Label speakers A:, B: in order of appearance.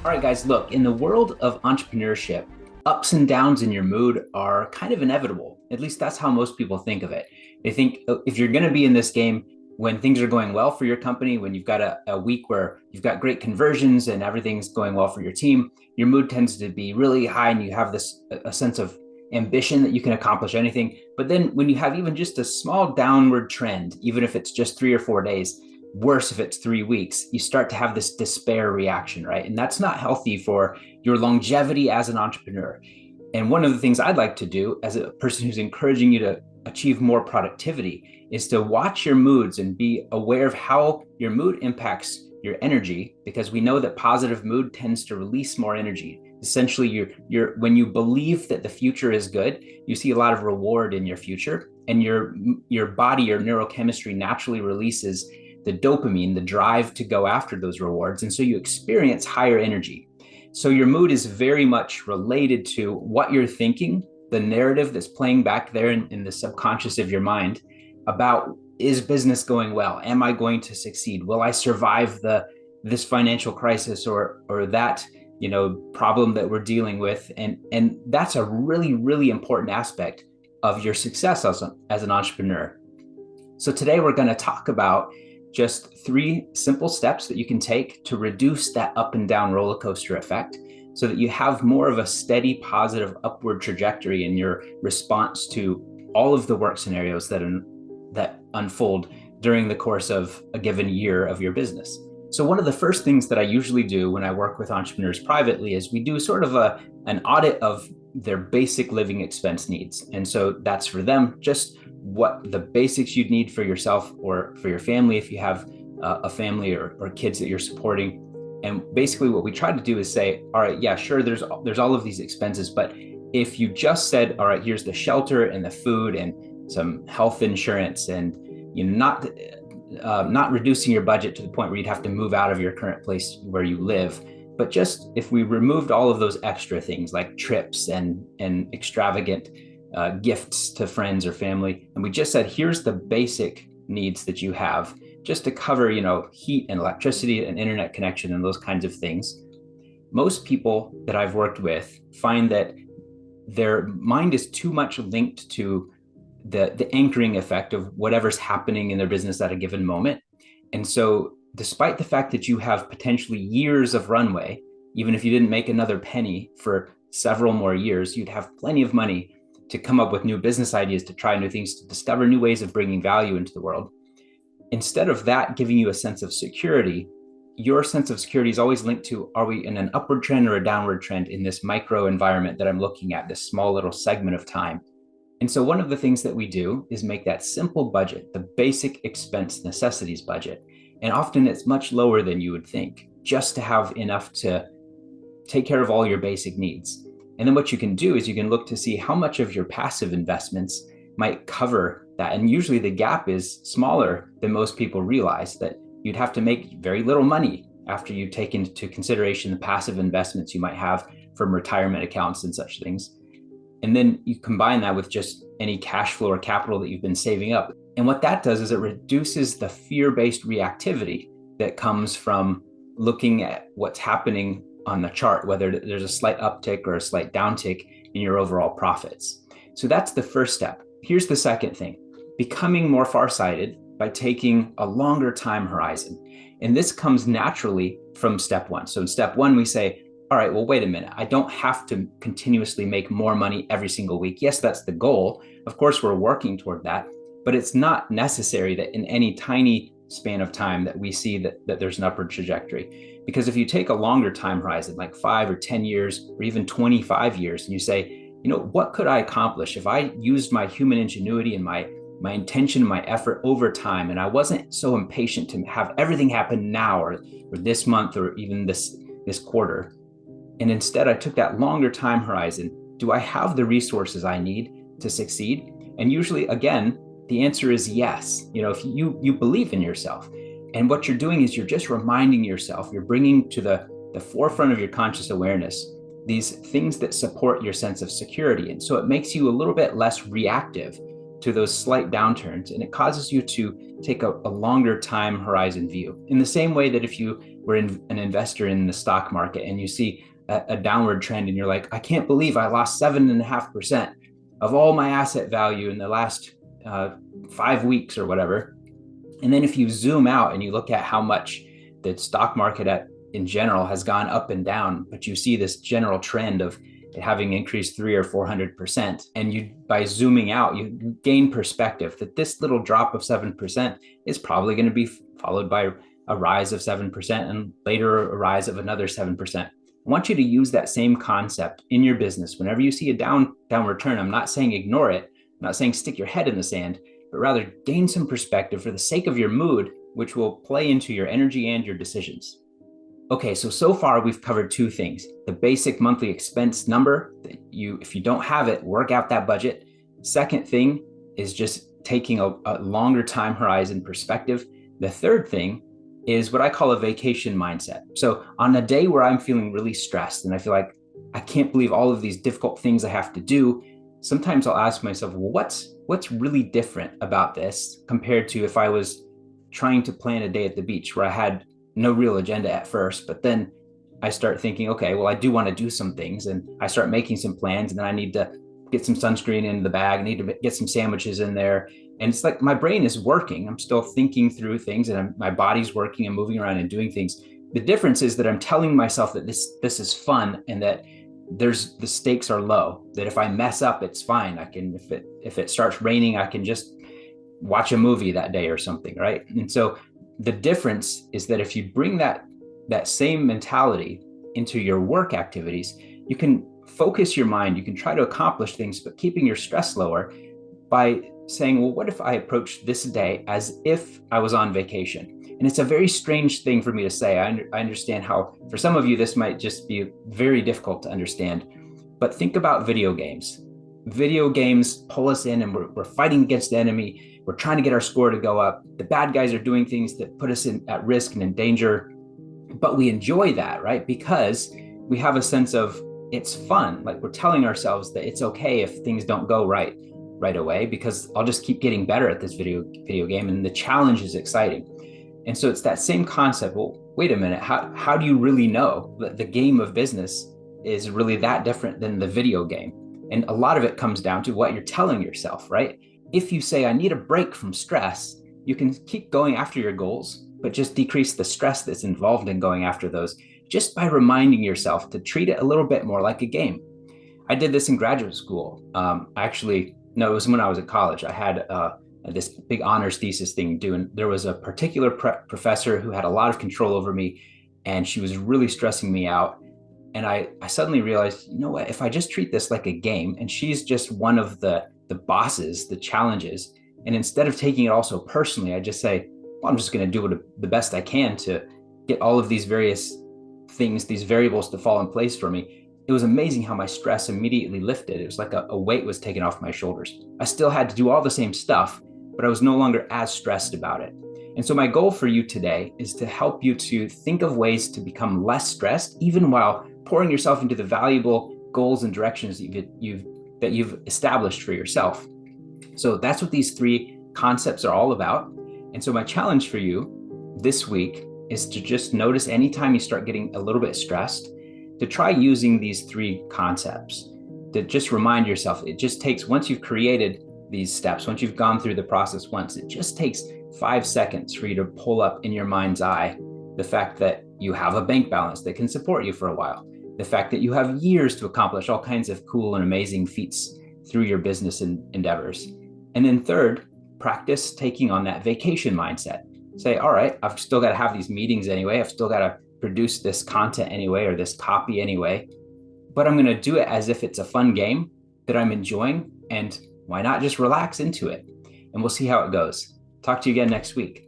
A: All right, guys, look, in the world of entrepreneurship, ups and downs in your mood are kind of inevitable. At least that's how most people think of it. They think if you're going to be in this game when things are going well for your company, when you've got a week where you've got great conversions and everything's going well for your team, your mood tends to be really high and you have this a sense of ambition that you can accomplish anything. But then when you have even just a small downward trend, even if it's just 3 or 4 days, worse if it's 3 weeks, you start to have this despair reaction, right? And that's not healthy for your longevity as an entrepreneur. And one of the things I'd like to do as a person who's encouraging you to achieve more productivity is to watch your moods and be aware of how your mood impacts your energy, because we know that positive mood tends to release more energy. Essentially, you're when you believe that the future is good, you see a lot of reward in your future, and your body, your neurochemistry naturally releases the dopamine, the drive to go after those rewards. And so you experience higher energy. So your mood is very much related to what you're thinking, the narrative that's playing back there in the subconscious of your mind about, is business going well? Am I going to succeed? Will I survive this financial crisis or that problem that we're dealing with? And that's a really, really important aspect of your success as an entrepreneur. So today we're going to talk about just 3 simple steps that you can take to reduce that up and down roller coaster effect so that you have more of a steady, positive upward trajectory in your response to all of the work scenarios that unfold during the course of a given year of your business. So one of the first things that I usually do when I work with entrepreneurs privately is we do sort of an audit of their basic living expense needs. And so that's for them just what the basics you'd need for yourself or for your family if you have a family or kids that you're supporting. And basically what we try to do is say, all right, yeah, sure, there's all of these expenses, but if you just said, all right, here's the shelter and the food and some health insurance, and not reducing your budget to the point where you'd have to move out of your current place where you live, but just if we removed all of those extra things like trips and extravagant gifts to friends or family, and we just said, here's the basic needs that you have just to cover, heat and electricity and internet connection and those kinds of things. Most people that I've worked with find that their mind is too much linked to the anchoring effect of whatever's happening in their business at a given moment. And so despite the fact that you have potentially years of runway, even if you didn't make another penny for several more years, you'd have plenty of money to come up with new business ideas, to try new things, to discover new ways of bringing value into the world. Instead of that giving you a sense of security, your sense of security is always linked to, are we in an upward trend or a downward trend in this micro environment that I'm looking at, this small little segment of time? And so one of the things that we do is make that simple budget, the basic expense necessities budget. And often it's much lower than you would think, just to have enough to take care of all your basic needs. And then what you can do is you can look to see how much of your passive investments might cover that. And usually the gap is smaller than most people realize, that you'd have to make very little money after you take into consideration the passive investments you might have from retirement accounts and such things. And then you combine that with just any cash flow or capital that you've been saving up. And what that does is it reduces the fear-based reactivity that comes from looking at what's happening on the chart, whether there's a slight uptick or a slight downtick in your overall profits. So that's the first step. Here's the second thing: becoming more farsighted by taking a longer time horizon. And this comes naturally from step 1. So in step 1, we say, all right, well, wait a minute. I don't have to continuously make more money every single week. Yes, that's the goal. Of course, we're working toward that, but it's not necessary that in any tiny span of time that we see that there's an upward trajectory. Because if you take a longer time horizon, like 5 or 10 years, or even 25 years, and you say, what could I accomplish if I used my human ingenuity and my intention, my effort over time, and I wasn't so impatient to have everything happen now or this month or even this quarter. And instead, I took that longer time horizon. Do I have the resources I need to succeed? And usually, again, the answer is yes. If you believe in yourself, and what you're doing is you're just reminding yourself, you're bringing to the forefront of your conscious awareness these things that support your sense of security. And so it makes you a little bit less reactive to those slight downturns, and it causes you to take a longer time horizon view. In the same way that if you were an investor in the stock market and you see a downward trend and you're like, I can't believe I lost 7.5% of all my asset value in the last 5 weeks or whatever. And then if you zoom out and you look at how much the stock market in general has gone up and down, but you see this general trend of it having increased 300 or 400%, and you, by zooming out, you gain perspective that this little drop of 7% is probably going to be followed by a rise of 7% and later a rise of another 7%. I want you to use that same concept in your business. Whenever you see a downward turn, I'm not saying ignore it. I'm not saying stick your head in the sand, but rather gain some perspective for the sake of your mood, which will play into your energy and your decisions. Okay, so far we've covered two things. The basic monthly expense number that if you don't have it, work out that budget. Second thing is just taking a longer time horizon perspective. The third thing is what I call a vacation mindset. So on a day where I'm feeling really stressed and I feel like I can't believe all of these difficult things I have to do, sometimes I'll ask myself, well, what's really different about this compared to if I was trying to plan a day at the beach where I had no real agenda at first, but then I start thinking, okay, well, I do want to do some things, and I start making some plans, and then I need to get some sunscreen in the bag, I need to get some sandwiches in there. And it's like my brain is working. I'm still thinking through things, and my body's working and moving around and doing things. The difference is that I'm telling myself that this is fun and that the stakes are low, that if I mess up, it's fine. I can, if it starts raining, I can just watch a movie that day or something, right? And so the difference is that if you bring that same mentality into your work activities, you can focus your mind, you can try to accomplish things, but keeping your stress lower by saying, well, what if I approach this day as if I was on vacation? And it's a very strange thing for me to say. I understand how for some of you, this might just be very difficult to understand, but think about video games. Video games pull us in and we're fighting against the enemy. We're trying to get our score to go up. The bad guys are doing things that put us at risk and in danger, but we enjoy that, right? Because we have a sense of it's fun. Like we're telling ourselves that it's okay if things don't go right away, because I'll just keep getting better at this video game, and the challenge is exciting. And so it's that same concept. Well, wait a minute, how do you really know that the game of business is really that different than the video game? And a lot of it comes down to what you're telling yourself, right? If you say, I need a break from stress, you can keep going after your goals, but just decrease the stress that's involved in going after those just by reminding yourself to treat it a little bit more like a game. I did this in graduate school. No, it was when I was at college. I had this big honors thesis thing doing. There was a particular professor who had a lot of control over me, and she was really stressing me out. And I suddenly realized, you know what, if I just treat this like a game, and she's just one of the bosses, the challenges, and instead of taking it also personally, I just say, well, I'm just going to do the best I can to get all of these various things, these variables to fall in place for me. It was amazing how my stress immediately lifted. It was like a weight was taken off my shoulders. I still had to do all the same stuff, but I was no longer as stressed about it. And so my goal for you today is to help you to think of ways to become less stressed, even while pouring yourself into the valuable goals and directions that you've established for yourself. So that's what these three concepts are all about. And so my challenge for you this week is to just notice anytime you start getting a little bit stressed, to try using these three concepts, to just remind yourself. It just takes, once you've created these steps, once you've gone through the process once, it just takes 5 seconds for you to pull up in your mind's eye the fact that you have a bank balance that can support you for a while, the fact that you have years to accomplish all kinds of cool and amazing feats through your business endeavors. And then third, practice taking on that vacation mindset. Say, all right, I've still got to have these meetings anyway. I've still got to produce this content anyway, or this copy anyway, but I'm going to do it as if it's a fun game that I'm enjoying. And why not just relax into it? And we'll see how it goes. Talk to you again next week.